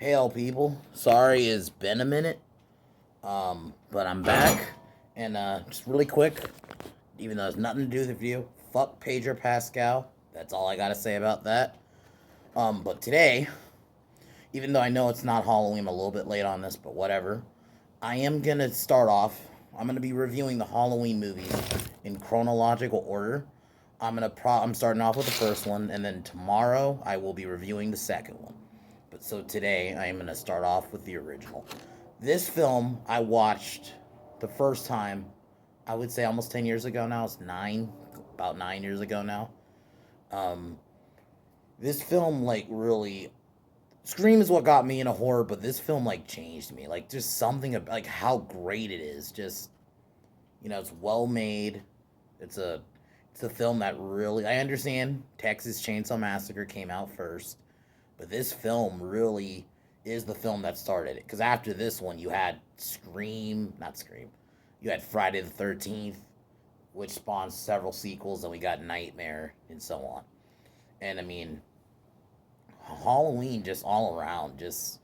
Hey, all people. Sorry it's been a minute, but I'm back. And just really quick, even though it's nothing to do with the video, fuck Pedro Pascal. That's all I gotta say about that. But today, even though I know it's not Halloween, I'm a little bit late on this, but whatever. I am gonna start off. I'm gonna be reviewing the Halloween movies in chronological order. I'm starting off with the first one, and then tomorrow I will be reviewing the second one. But so today I am gonna start off with the original. This film I watched the first time. I would say almost 10 years ago now. It's about 9 years ago now. Um, this film like really Scream is what got me into horror, but this film like changed me. Like just something about like how great it is. Just it's well made. It's a it's a film that really I understand Texas Chainsaw Massacre came out first, but this film really is the film that started it. Because after this one, you had Scream, not Scream, you had Friday the 13th, which spawned several sequels, and we got Nightmare and so on. And I mean, Halloween just all around, just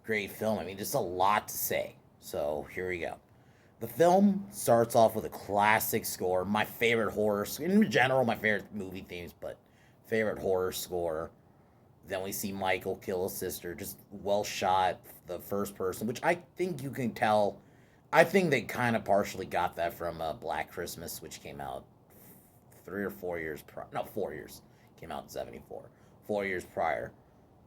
great film. I mean, just a lot to say. So here we go. The film starts off with a classic score, my favorite horror, in general, my favorite movie themes, but favorite horror score. Then we see Michael kill his sister, just well shot, the first person, which I think you can tell. I think they kind of partially got that from Black Christmas, which came out 3 or 4 years, 4 years, came out in '74, 4 years prior.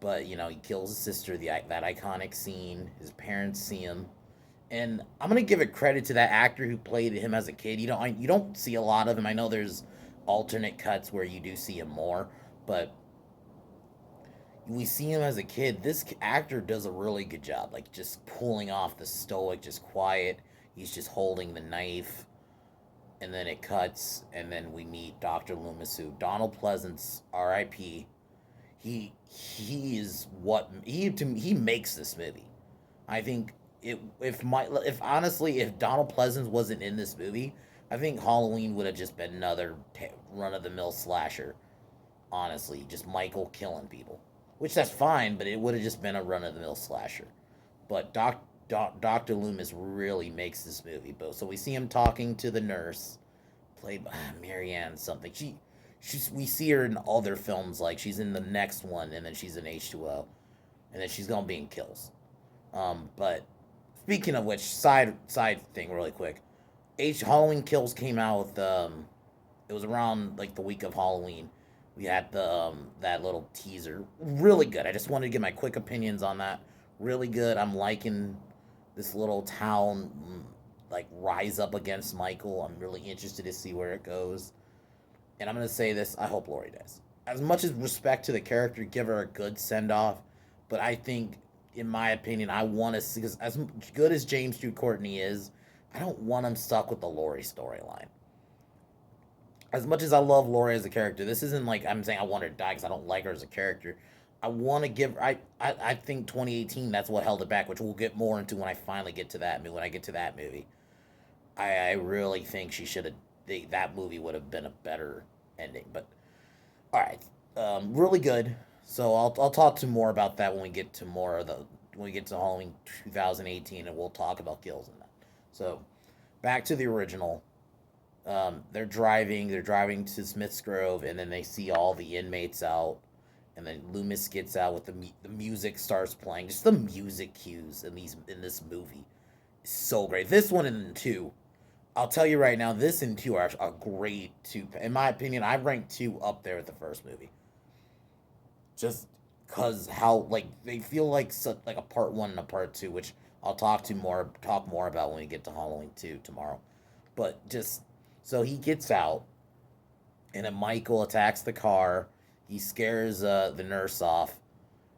But he kills his sister. That iconic scene. His parents see him, and I'm gonna give it credit to that actor who played him as a kid. You don't see a lot of him. I know there's alternate cuts where you do see him more, but we see him as a kid. This actor does a really good job, like just pulling off the stoic, just quiet. He's just holding the knife, and then it cuts, and then we meet Dr. Loomis, who Donald Pleasance, R.I.P. He is what he makes this movie. I think if honestly if Donald Pleasance wasn't in this movie, I think Halloween would have just been another run of the mill slasher. Honestly, just Michael killing people, which that's fine, but it would have just been a run of the mill slasher. But Dr. Loomis really makes this movie. But so we see him talking to the nurse, played by Marianne something. We see her in other films, like she's in the next one, and then she's in H2O, and then she's gonna be in Kills. But speaking of which, side thing, really quick. Halloween Kills came out with it was around like the week of Halloween. We had the that little teaser, really good. I just wanted to get my quick opinions on that. Really good. I'm liking this little town like rise up against Michael. I'm really interested to see where it goes. And I'm gonna say this: I hope Laurie dies. As much as respect to the character, give her a good send off. But I think, in my opinion, I want to see because as good as James Jude Courtney is, I don't want him stuck with the Laurie storyline. As much as I love Laurie as a character, this isn't like I'm saying I want her to die because I don't like her as a character. I want to give. I think 2018 that's what held it back, which we'll get more into when I finally get to that movie. When I get to that movie, I really think she should have. That movie would have been a better ending. But all right, really good. So I'll talk to more about that when we get to more of the when we get to Halloween 2018, and we'll talk about kills and that. So back to the original. They're driving. They're driving to Smith's Grove, and then they see all the inmates out. And then Loomis gets out with the music starts playing. Just the music cues in this movie is so great. This one and two, I'll tell you right now, this and two are great two. In my opinion, I rank two up there with the first movie. Just cause how like they feel like such like a part one and a part two, which I'll talk more about when we get to Halloween two tomorrow. But just so he gets out, and then Michael attacks the car. He scares the nurse off.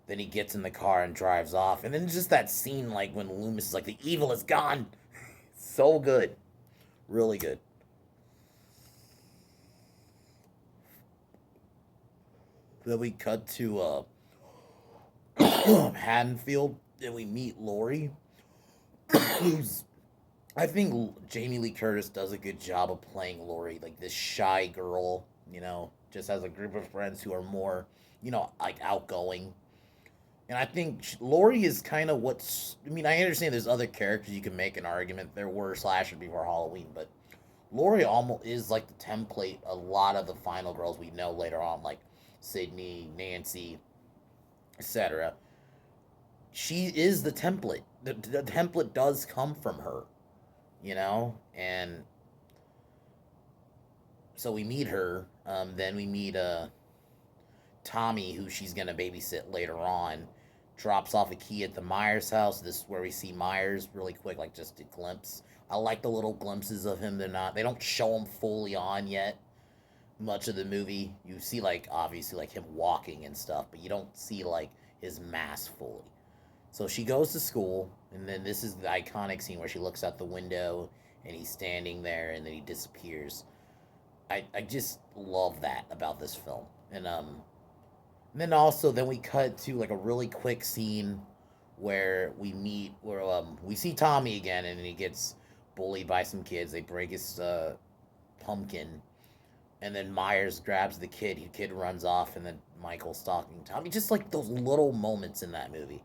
Then he gets in the car and drives off. And then just that scene, like when Loomis is like, "The evil is gone." So good, really good. Then we cut to Haddonfield, and we meet Lori, who's I think Jamie Lee Curtis does a good job of playing Lori, like this shy girl, just has a group of friends who are more, like outgoing. And I think Laurie is kind of what's. I mean, I understand there's other characters you can make an argument. There were slashers before Halloween, but Laurie almost is like the template. A lot of the final girls we know later on, like Sydney, Nancy, etc. She is the template. The template does come from her, and so we meet her. Then we meet Tommy, who she's gonna babysit later on, drops off a key at the Myers house. This is where we see Myers really quick, like just a glimpse. I like the little glimpses of him. They don't show him fully on yet. Much of the movie, you see like obviously like him walking and stuff, but you don't see like his mask fully. So she goes to school, and then this is the iconic scene where she looks out the window and he's standing there, and then he disappears. I just love that about this film, and then also then we cut to like a really quick scene where we see Tommy again, and he gets bullied by some kids. They break his pumpkin, and then Myers grabs the kid. The kid runs off, and then Michael's stalking Tommy. Just like those little moments in that movie.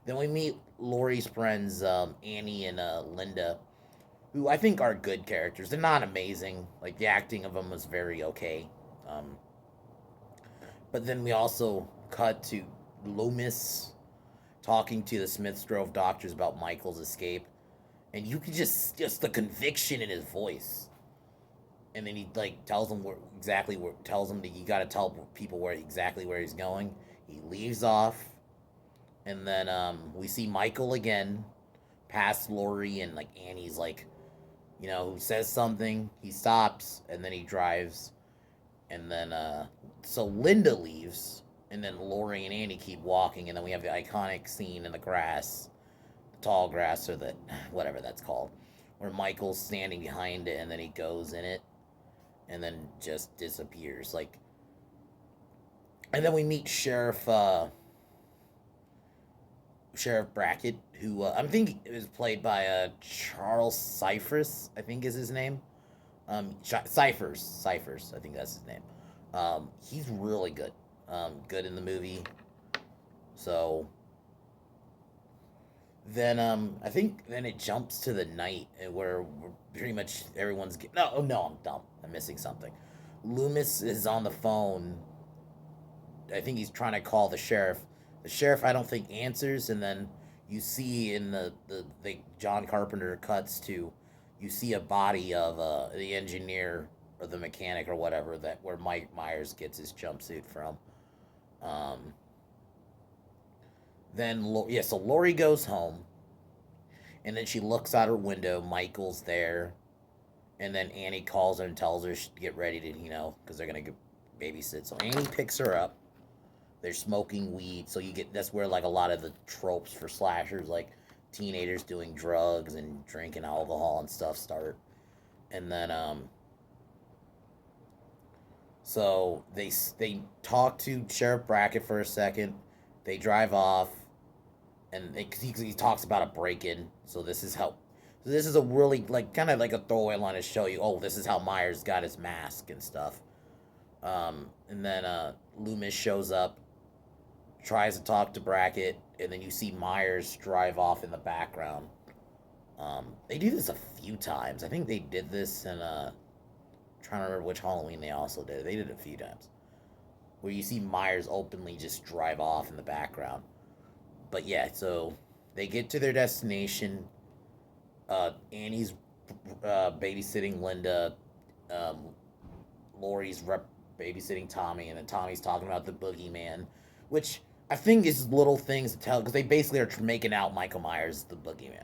Then we meet Laurie's friends, Annie and Linda, who I think are good characters. They're not amazing. Like the acting of them was very okay. Um, but then we also cut to Loomis talking to the Smiths Grove doctors about Michael's escape, and you could just the conviction in his voice. And then he like tells them tells them that you got to tell people where he's going. He leaves off, and then we see Michael again, past Laurie, and like Annie's like, who says something. He stops, and then he drives, and then so Linda leaves, and then Laurie and Annie keep walking, and then we have the iconic scene in the grass, the tall grass, or the whatever that's called, where Michael's standing behind it, and then he goes in it, and then just disappears. Like, and then we meet Sheriff Brackett, who I'm thinking is played by Charles Cyphers, I think is his name. Cyphers, I think that's his name. He's really good, good in the movie. So then I think then it jumps to the night where pretty much everyone's no, I'm dumb. I'm missing something. Loomis is on the phone. I think he's trying to call the sheriff. The sheriff, I don't think, answers, and then you see in the John Carpenter cuts to, you see a body of the engineer or the mechanic or whatever, that where Mike Myers gets his jumpsuit from. Um, so Lori goes home, and then she looks out her window. Michael's there, and then Annie calls her and tells her to get ready to, because they're gonna babysit. So Annie picks her up. They're smoking weed, so that's where like a lot of the tropes for slashers, like teenagers doing drugs and drinking alcohol and stuff, start. And then so they talk to Sheriff Brackett for a second. They drive off, and he talks about a break-in. So this is how. So this is a really like kind of like a throwaway line to show you. Oh, this is how Myers got his mask and stuff. And then Loomis shows up, tries to talk to Brackett, and then you see Myers drive off in the background. They do this a few times. I think they did this in trying to remember which Halloween they also did. They did it a few times, where you see Myers openly just drive off in the background. But yeah, so they get to their destination. Annie's babysitting Linda. Um, Laurie's babysitting Tommy, and then Tommy's talking about the boogeyman, which I think is little things to tell, because they basically are making out Michael Myers as the boogeyman.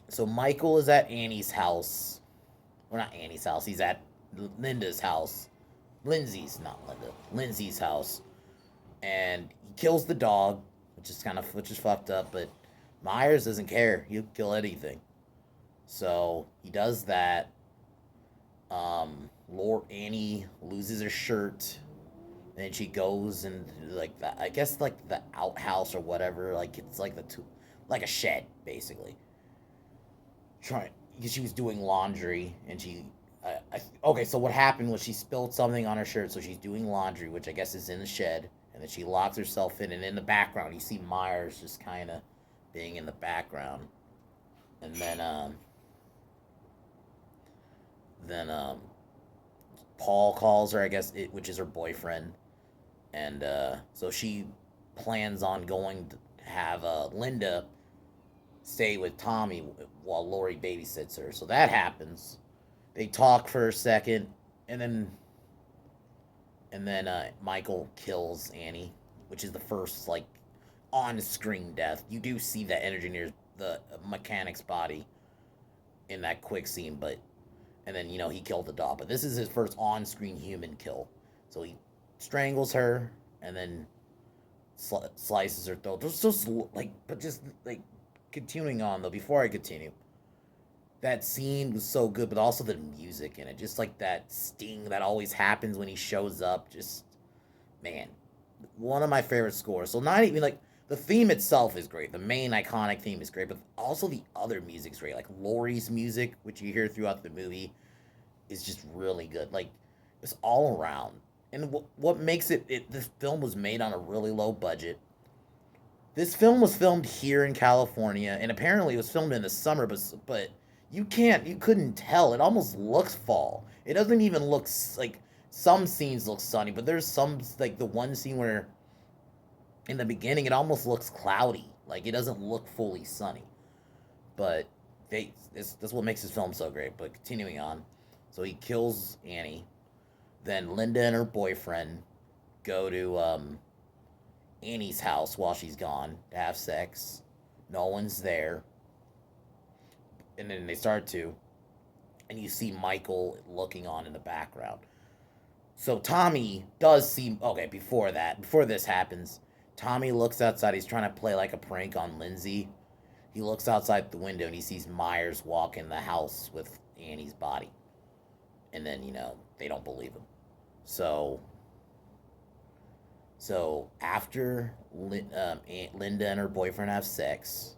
So Michael is at Annie's house. Well, not Annie's house. He's at Linda's house. Not Linda. Lindsay's house. And he kills the dog, which is fucked up, but Myers doesn't care. He'll kill anything. So he does that. Annie loses her shirt, and she goes and like that. I guess like the outhouse or whatever. Like it's like like a shed basically. Trying because she was doing laundry, and okay. So what happened was she spilled something on her shirt, so she's doing laundry, which I guess is in the shed, And then she locks herself in, and in the background, you see Myers just kind of being in the background. And then Paul calls her, I guess, which is her boyfriend. And so she plans on going to have Linda stay with Tommy while Lori babysits her. So that happens. They talk for a second, and then Michael kills Annie, which is the first like on-screen death. You do see that engineer's the mechanic's body in that quick scene, but and then he killed the dog. But this is his first on-screen human kill. So he strangles her and then slices her throat. Just like, but just like continuing on though. Before I continue, that scene was so good, but also the music in it, just like that sting that always happens when he shows up. Just man, one of my favorite scores. So not even like the theme itself is great. The main iconic theme is great, but also the other music's great. Like Laurie's music, which you hear throughout the movie, is just really good. Like it's all around. And what makes this film was made on a really low budget. This film was filmed here in California, and apparently it was filmed in the summer, but you couldn't tell. It almost looks fall. It doesn't even look like some scenes look sunny, but there's some like the one scene where in the beginning it almost looks cloudy. Like it doesn't look fully sunny. But that's what makes this film so great. But continuing on, so he kills Annie. Then Linda and her boyfriend go to Annie's house while she's gone to have sex. No one's there. And then they start to. And you see Michael looking on in the background. So Tommy does seem. Okay, before this happens, Tommy looks outside. He's trying to play like a prank on Lindsay. He looks outside the window and he sees Myers walk in the house with Annie's body. And then, they don't believe him. So after Linda and her boyfriend have sex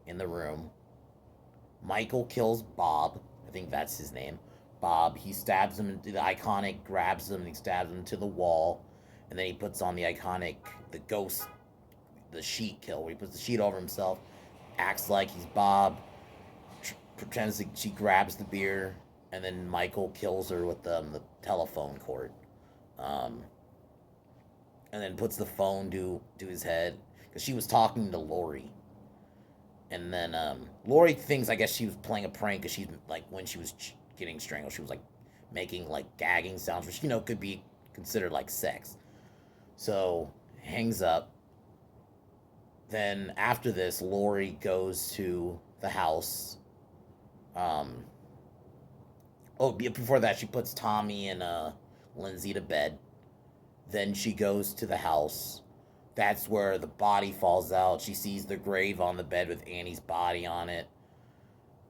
in the room, Michael kills Bob. I think that's his name. Bob. He stabs him. The iconic grabs him and he stabs him to the wall, and then he puts on the iconic the sheet kill, where he puts the sheet over himself, acts like he's Bob, pretends that she grabs the beer, and then Michael kills her with the telephone cord. Um, and then puts the phone to his head because she was talking to Lori. And then Lori thinks, I guess she was playing a prank because she's like when she was getting strangled, she was like making like gagging sounds, which could be considered like sex. So hangs up. Then after this, Lori goes to the house. Before that, she puts Tommy and Lindsay to bed. Then she goes to the house. That's where the body falls out. She sees the grave on the bed with Annie's body on it.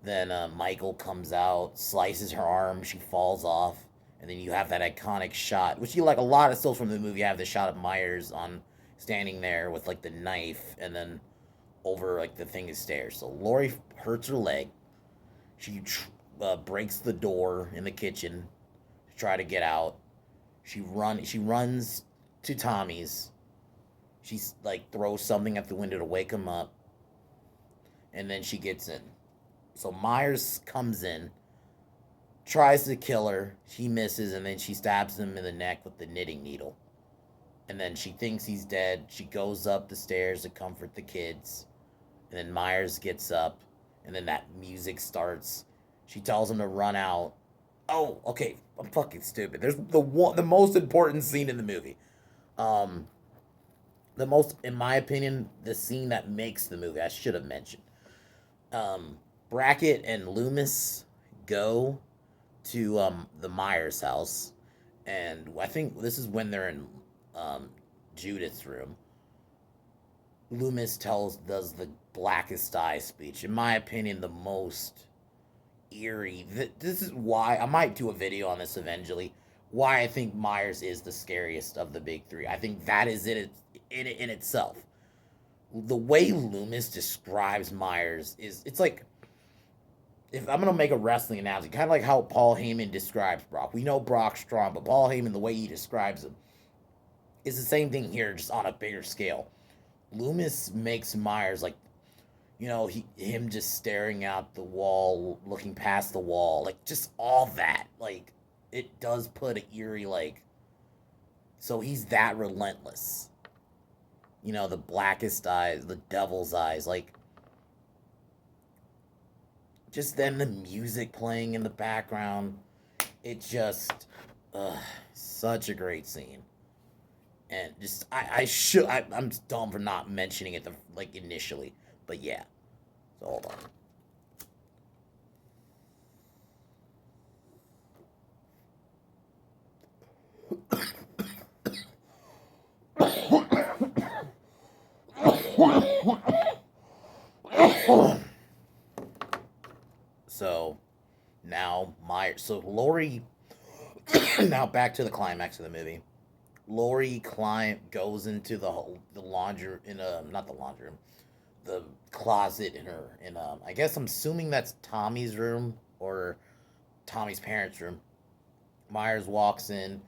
Then Michael comes out, slices her arm. She falls off. And then you have that iconic shot, which you like a lot of stills from the movie. You have the shot of Myers on standing there with like the knife, and then over like the thing is stairs. So Lori hurts her leg. She breaks the door in the kitchen to try to get out. She runs to Tommy's. She's like throws something at the window to wake him up, and then she gets in. So Myers comes in, tries to kill her. She misses, and then she stabs him in the neck with the knitting needle. And then she thinks he's dead. She goes up the stairs to comfort the kids. And then Myers gets up, and then that music starts. She tells him to run out. Oh, okay. I'm fucking stupid. There's the most important scene in the movie. In my opinion, the scene that makes the movie. I should have mentioned. Brackett and Loomis go to the Myers house, and I think this is when they're in Judith's room. Loomis does the blackest eye speech. In my opinion, the most eerie. This is why I might do a video on this eventually. Why I think Myers is the scariest of the big three. I think that is it in itself. The way Loomis describes Myers it's like, if I'm gonna make a wrestling analogy, kind of like how Paul Heyman describes Brock. We know Brock's strong, but Paul Heyman, the way he describes him, It's the same thing here, just on a bigger scale. Loomis makes Myers like, him just staring out the wall, looking past the wall, like just all that. Like it does put an eerie like. So he's that relentless. The blackest eyes, the devil's eyes, like just then the music playing in the background. It just, such a great scene. And just I'm dumb for not mentioning it like initially, but yeah. So hold on. So now Laurie. Now back to the climax of the movie. Laurie goes into the laundry in a not the laundry room, the closet in I guess I'm assuming that's Tommy's room or Tommy's parents' room. Myers walks in.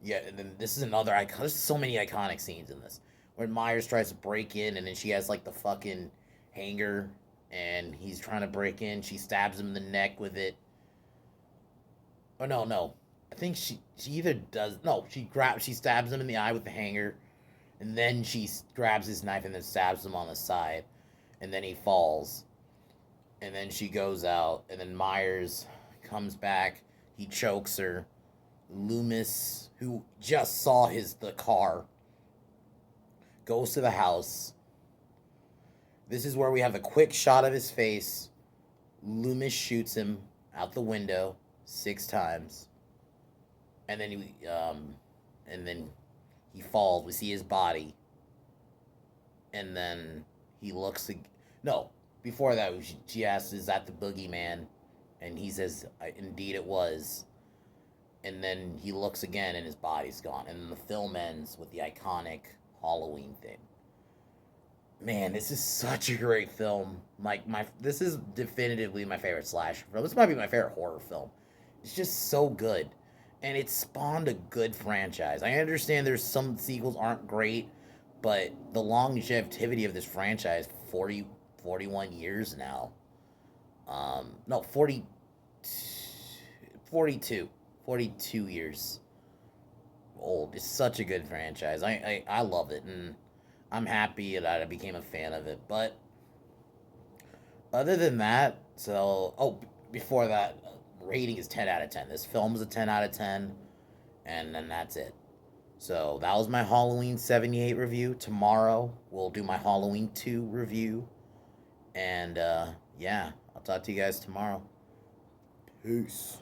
Yeah, and then this is another icon. There's so many iconic scenes in this. When Myers tries to break in, and then she has like the fucking hanger, and he's trying to break in. She stabs him in the neck with it. Oh no, no. I think she either does no. She stabs him in the eye with the hanger, and then she grabs his knife and then stabs him on the side, and then he falls, and then she goes out, and then Myers comes back. He chokes her. Loomis, who just saw the car, goes to the house. This is where we have a quick shot of his face. Loomis shoots him out the window 6 times, and then he falls. We see his body, and then he looks. No, before that, she asks, "Is that the boogeyman?" And he says, "Indeed, it was." And then he looks again, and his body's gone. And then the film ends with the iconic Halloween theme. Man, this is such a great film. This is definitively my favorite slasher film. This might be my favorite horror film. It's just so good, and it spawned a good franchise. I understand there's some sequels aren't great, but the longevity of this franchise, 41 years now. No, 42 years old. It's such a good franchise. I love it, and I'm happy that I became a fan of it. But other than that, before that, rating is 10 out of 10. This film is a 10 out of 10, and then that's it. So that was my Halloween 78 review. Tomorrow, we'll do my Halloween 2 review. And yeah, I'll talk to you guys tomorrow. Peace.